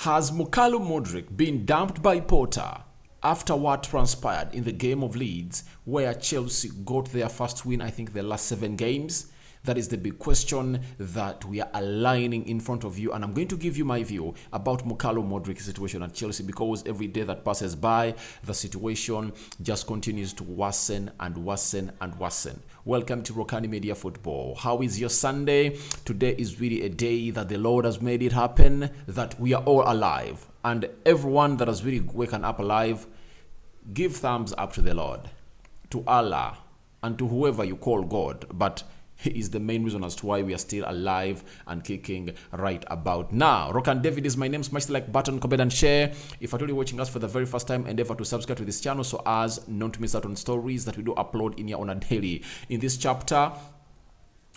Has Luka Modric been dumped by Potter after what transpired in the game of Leeds, where Chelsea got their first win, I think, the last 7 games? That is the big question that we are aligning in front of you, and I'm going to give you my view about Luka Modric's situation at Chelsea, because every day that passes by, the situation just continues to worsen and worsen and worsen. Welcome to Rokani Media Football. How is your Sunday? Today is really a day that the Lord has made it happen, that we are all alive. And everyone that has really waken up alive, give thumbs up to the Lord, to Allah, and to whoever you call God. But he is the main reason as to why we are still alive and kicking right about now. Rokani David is my name. Smash the like button, comment and share. If you're watching us for the very first time, endeavor to subscribe to this channel so as not to miss out on stories that we do upload in here on a daily. In this chapter,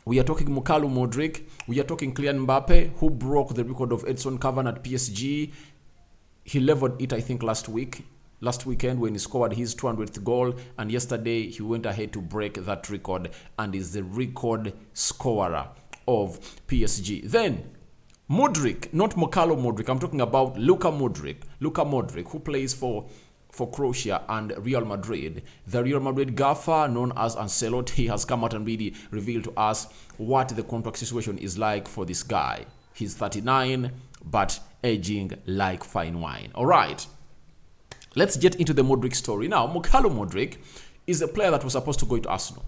we are talking Luka Modric. We are talking Kylian Mbappe, who broke the record of Edson Cavani at PSG. He leveled it, I think, last weekend when he scored his 200th goal, and yesterday he went ahead to break that record and is the record scorer of PSG. Then Mudryk, not Luka Modric, I'm talking about Luka Modric, who plays for Croatia and Real Madrid. The Real Madrid gaffer, known as Ancelotti, has come out and really revealed to us what the contract situation is like for this guy. He's 39, but aging like fine wine. All right. Let's get into the Modric story. Now, Luka Modric is a player that was supposed to go to Arsenal,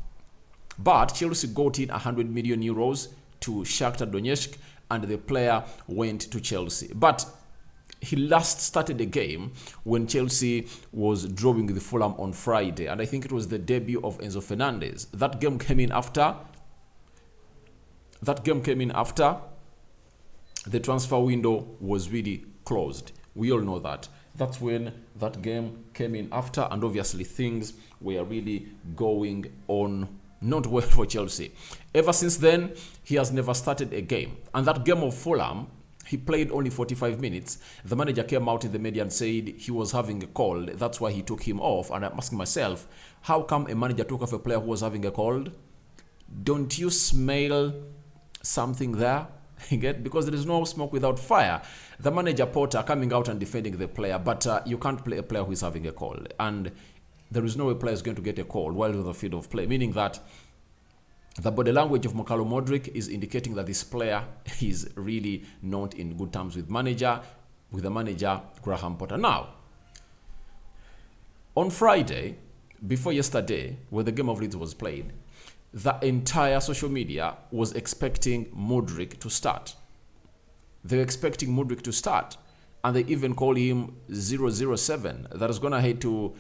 but Chelsea got in 100 million euros to Shakhtar Donetsk, and the player went to Chelsea. But he last started a game when Chelsea was drawing with Fulham on Friday, and I think it was the debut of Enzo Fernandez. That game came in after the transfer window was really closed. We all know that. That's when that game came in after, and obviously things were really going on not well for Chelsea. Ever since then, he has never started a game. And that game of Fulham, he played only 45 minutes. The manager came out in the media and said he was having a cold. That's why he took him off. And I'm asking myself, how come a manager took off a player who was having a cold? Don't you smell something there? Because there is no smoke without fire. The manager Potter coming out and defending the player, but you can't play a player who is having a cold, and there is no way a player is going to get a cold while on the field of play, meaning that the body language of Luka Modric is indicating that this player is really not in good terms with the manager Graham Potter. Now, on Friday, before yesterday, when the game of Leeds was played, the entire social media was expecting Mudryk to start. They were expecting Mudryk to start. And they even call him 007. That is going ahead to,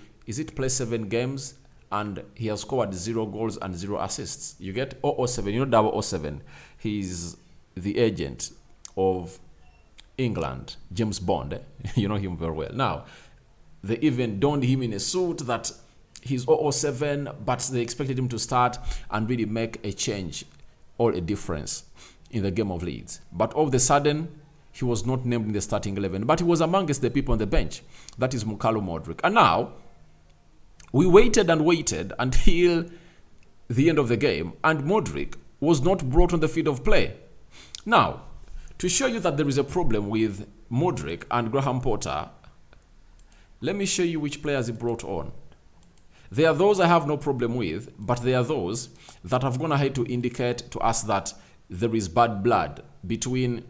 play 7 games? And he has scored 0 goals and 0 assists. You get 007, you know 007. He's the agent of England, James Bond. You know him very well. Now, they even donned him in a suit that he's 007, but they expected him to start and really make a change or a difference in the game of Leeds. But all of a sudden, he was not named in the starting 11, but he was amongst the people on the bench. That is Luka Modric. And now, we waited and waited until the end of the game, and Mudryk was not brought on the field of play. Now, to show you that there is a problem with Mudryk and Graham Potter, let me show you which players he brought on. There are those I have no problem with, but there are those that have gone ahead to indicate to us that there is bad blood between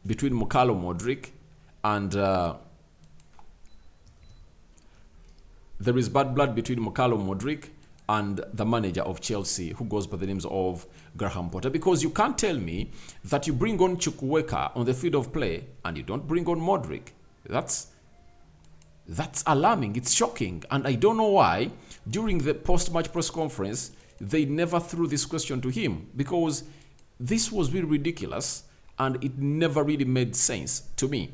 Luka Modric and there is bad blood between Luka Modric and the manager of Chelsea, who goes by the names of Graham Potter. Because you can't tell me that you bring on Chukwueze on the field of play and you don't bring on Mudryk. That's alarming. It's shocking. And I don't know why during the post-match press conference, they never threw this question to him, because this was really ridiculous and it never really made sense to me.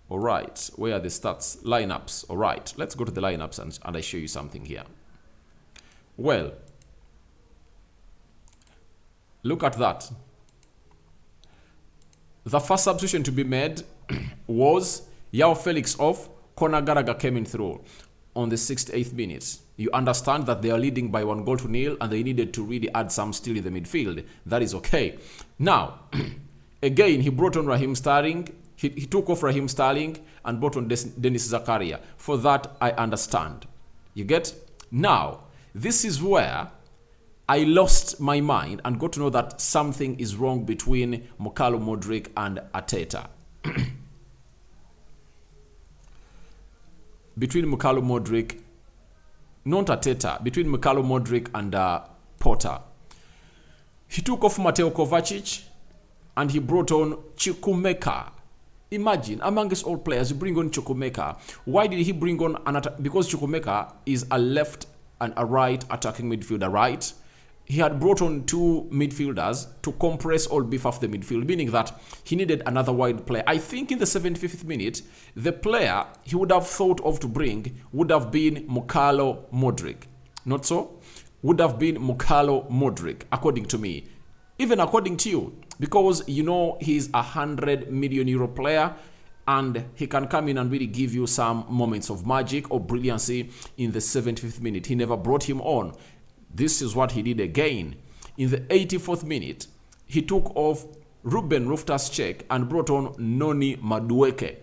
All right. Where are the stats? Lineups. All right. Let's go to the lineups and I show you something here. Well, look at that. The first substitution to be made was Yao Felix off, Conor Gallagher came in through on the 68th minute. You understand that they are leading by 1-0 and they needed to really add some steel in the midfield. That is okay. Now, Again, he brought on Raheem Sterling. He took off Raheem Sterling and brought on Dennis Zakaria. For that, I understand. You get? Now, this is where I lost my mind and got to know that something is wrong between Luka Modric and Arteta. Between Luka Modric, not Arteta, between Luka Modric and Potter. He took off Mateo Kovacic and he brought on Chukwuemeka. Imagine, amongst all players, you bring on Chukwuemeka. Why did he bring on because Chukwuemeka is a left and a right attacking midfielder, right? He had brought on two midfielders to compress all beef of the midfield, meaning that he needed another wide player. I think in the 75th minute, the player he would have thought of to bring would have been Luka Modric. Not so? Would have been Luka Modric, according to me. Even according to you. Because, you know, he's a €100 million player and he can come in and really give you some moments of magic or brilliancy in the 75th minute. He never brought him on. This is what he did again. In the 84th minute, he took off Ruben Loftus-Cheek and brought on Noni Madueke.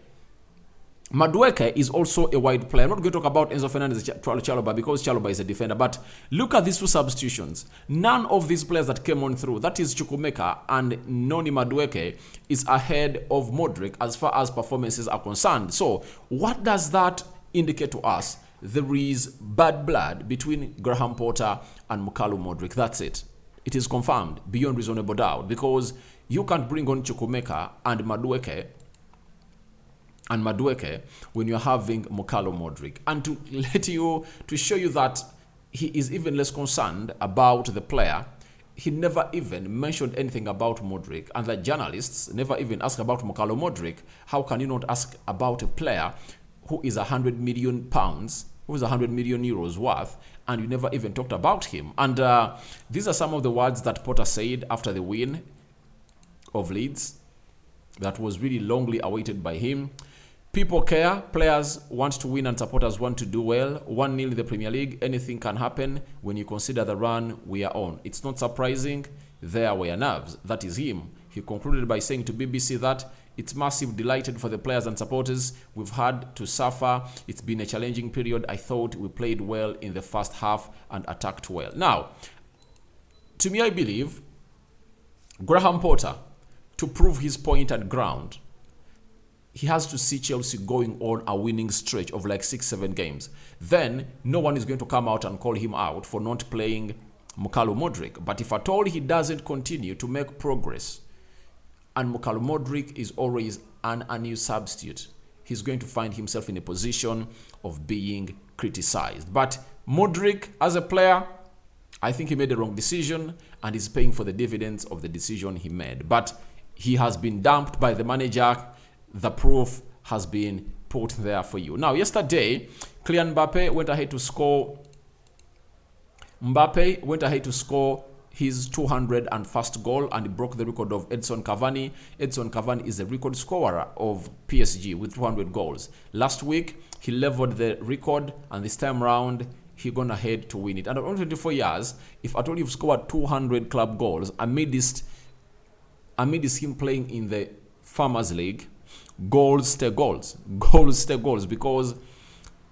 Madueke is also a wide player. I'm not going to talk about Enzo Fernandez Chalobah because Chalobah is a defender. But look at these two substitutions. None of these players that came on through, that is Chukwuemeka and Noni Madueke, is ahead of Mudryk as far as performances are concerned. So what does that indicate to us? There is bad blood between Graham Potter and Luka Modric. That's it. It is confirmed beyond reasonable doubt because you can't bring on Chukwuemeka and Madueke when you're having Luka Modric. And to show you that he is even less concerned about the player, he never even mentioned anything about Mudryk, and the journalists never even asked about Luka Modric. How can you not ask about a player who is £100 million, who is €100 million worth, and you never even talked about him? And these are some of the words that Potter said after the win of Leeds that was really longly awaited by him. People care, players want to win and supporters want to do well. 1-0 in the Premier League, anything can happen when you consider the run we are on. It's not surprising, there were nerves. That is him. He concluded by saying to BBC that it's massive, delighted for the players and supporters. We've had to suffer. It's been a challenging period. I thought we played well in the first half and attacked well. Now, to me, I believe Graham Potter, to prove his point and ground, he has to see Chelsea going on a winning stretch of like 6-7 games. Then no one is going to come out and call him out for not playing Luka Modric. But if at all he doesn't continue to make progress, and Luka Modric is always an unused substitute, he's going to find himself in a position of being criticized. But Mudryk, as a player, I think he made the wrong decision and is paying for the dividends of the decision he made. But he has been dumped by the manager. The proof has been put there for you. Now, yesterday, Kylian Mbappe went ahead to score. Mbappe went ahead to score his 201st goal and he broke the record of Edson Cavani. Edson Cavani is the record scorer of PSG with 200 goals. Last week, he leveled the record, and this time round, he gone ahead to win it. And around 24 years, if at all you've scored 200 club goals amidst him playing in the Farmers League, goals stay goals. Goals stay goals, because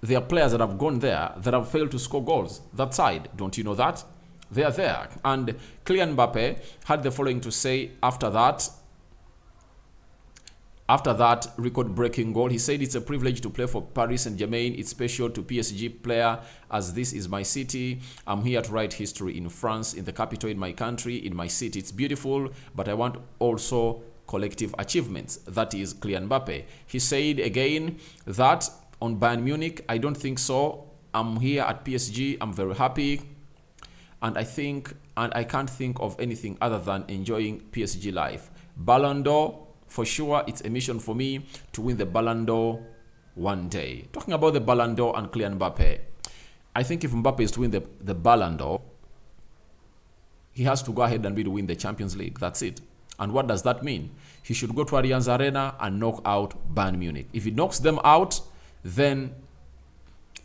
there are players that have gone there that have failed to score goals. That side, don't you know that? They are there. And Kylian Mbappe had the following to say after that record-breaking goal. He said, "It's a privilege to play for Paris Saint-Germain. It's special to PSG player as this is my city. I'm here to write history in France, in the capital, in my country, in my city. It's beautiful, but I want also collective achievements." That is Kylian Mbappe. He said again that on Bayern Munich, "I don't think so. I'm here at PSG. I'm very happy. And I can't think of anything other than enjoying PSG life. Ballon d'Or, for sure, it's a mission for me to win the Ballon d'Or one day." Talking about the Ballon d'Or and Kylian Mbappe, I think if Mbappe is to win the Ballon d'Or, he has to go ahead and really win the Champions League. That's it. And what does that mean? He should go to Allianz Arena and knock out Bayern Munich. If he knocks them out, then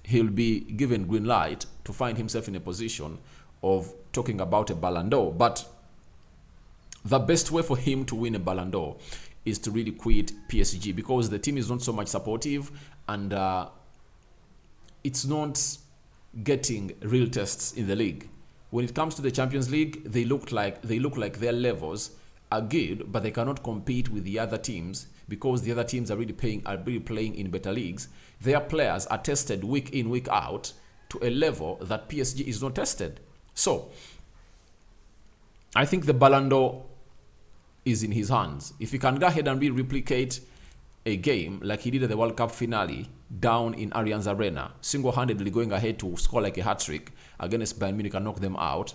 he'll be given green light to find himself in a position of talking about a Ballon d'Or. But the best way for him to win a Ballon d'Or is to really quit PSG, because the team is not so much supportive, and it's not getting real tests in the league. When it comes to the Champions League, they look like their levels are good, but they cannot compete with the other teams because the other teams are really playing in better leagues. Their players are tested week in, week out to a level that PSG is not tested. So I think the Ballon d'Or is in his hands. If he can go ahead and replicate a game like he did at the World Cup finale down in Allianz Arena, single-handedly going ahead to score like a hat-trick against Bayern Munich and knock them out,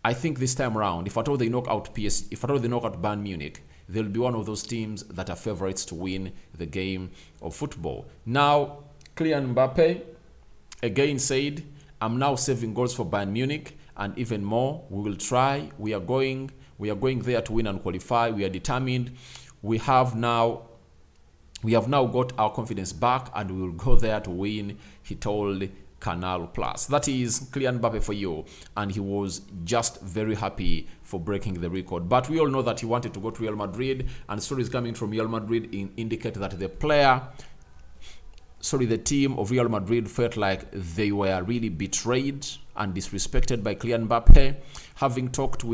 I think this time around, if at all they knock out Bayern Munich, they'll be one of those teams that are favorites to win the game of football. Now, Kylian Mbappe again said, "I'm now saving goals for Bayern Munich, and even more. We will try. We are going there to win and qualify. We are determined. We have now got our confidence back, and we will go there to win," he told Canal Plus. That is Kylian Mbappe for you, and he was just very happy for breaking the record. But we all know that he wanted to go to Real Madrid, and stories coming from Real Madrid indicate that the team of Real Madrid felt like they were really betrayed and disrespected by Kylian Mbappe. Having talked to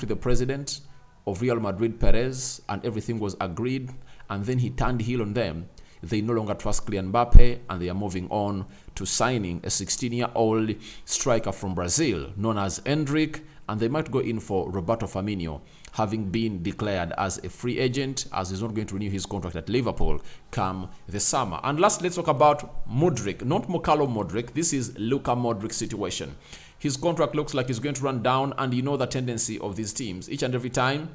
the president of Real Madrid, Perez, and everything was agreed, and then he turned heel on them. They no longer trust Kylian Mbappe, and they are moving on to signing a 16-year-old striker from Brazil known as Mudryk, and they might go in for Roberto Firmino, having been declared as a free agent, as he's not going to renew his contract at Liverpool come the summer. And last, let's talk about Mudryk, not Mokalo Modric. This is Luka Modric situation. His contract looks like it's going to run down, and you know the tendency of these teams. Each and every time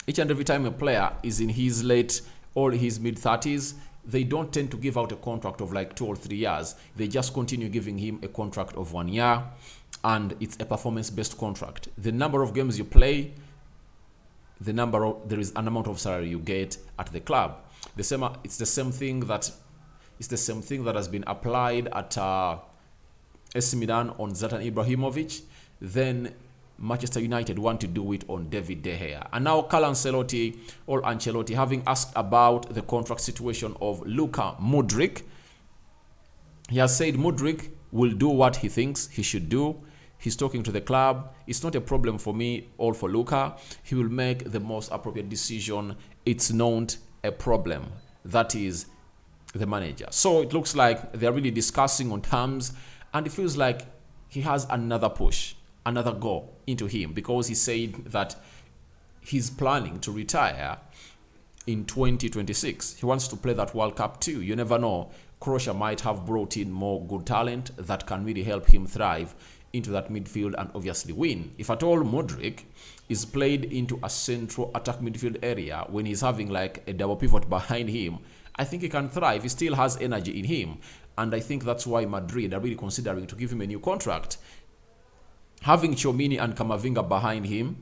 a player is in his late or his mid-30s, they don't tend to give out a contract of like 2 or 3 years. They just continue giving him a contract of 1 year, and it's a performance-based contract. The number of games you play, there is an amount of salary you get at the club. It's the same thing that has been applied at AC Milan on Zlatan Ibrahimovic. Then Manchester United want to do it on David De Gea. And now Ancelotti, having asked about the contract situation of Luka Modric, he has said Mudryk will do what he thinks he should do. He's talking to the club. It's not a problem for me or for Luka. He will make the most appropriate decision. It's not a problem. That is the manager. So it looks like they're really discussing on terms, and it feels like he has another push, another go into him, because he said that he's planning to retire in 2026. He wants to play that World Cup too. You never know. Croatia might have brought in more good talent that can really help him thrive into that midfield and obviously win. If at all Mudryk is played into a central attack midfield area when he's having like a double pivot behind him, I think he can thrive. He still has energy in him, and I think that's why Madrid are really considering to give him a new contract. Having Tchouaméni and Camavinga behind him,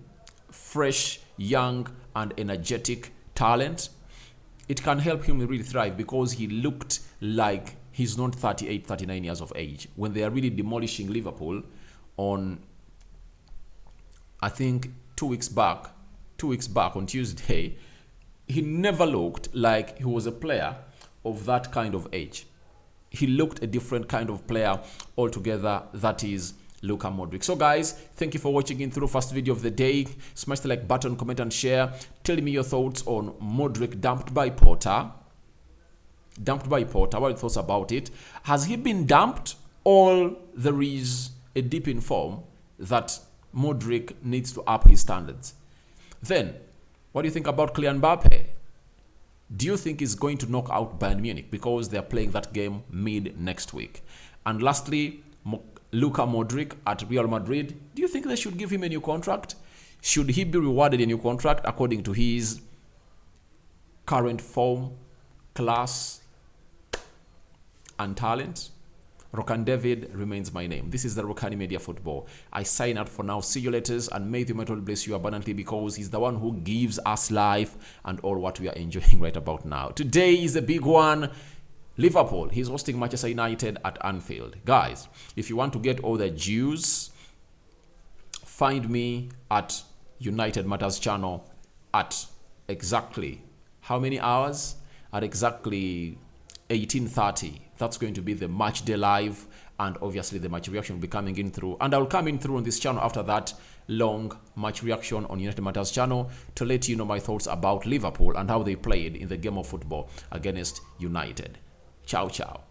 fresh, young, and energetic talent, it can help him really thrive, because he looked like he's not 38, 39 years of age. When they are really demolishing Liverpool on, I think, 2 weeks back on Tuesday, he never looked like he was a player of that kind of age. He looked a different kind of player altogether. That is Luka Modric. So guys, thank you for watching in through first video of the day. Smash the like button, comment and share. Tell me your thoughts on Mudryk dumped by Porter. What are your thoughts about it? Has he been dumped, or there is a dip in form that Mudryk needs to up his standards? Then, what do you think about Kylian Mbappe? Do you think he's going to knock out Bayern Munich, because they're playing that game mid next week? And lastly, Luka Modric at Real Madrid. Do you think they should give him a new contract? Should he be rewarded a new contract according to his current form, class, and talent? Rokani David remains my name. This is the Rokani Media Football. I sign out for now. See you later, and may the Lord bless you abundantly, because he's the one who gives us life and all what we are enjoying right about now. Today is a big one. Liverpool, he's hosting Manchester United at Anfield. Guys, if you want to get all the juice find me at United Matters channel at exactly how many hours? At exactly 18:30. That's going to be the match day live, and obviously the match reaction will be coming in through, and I'll come in through on this channel after that long match reaction on United Matters channel to let you know my thoughts about Liverpool and how they played in the game of football against United. Ciao, ciao.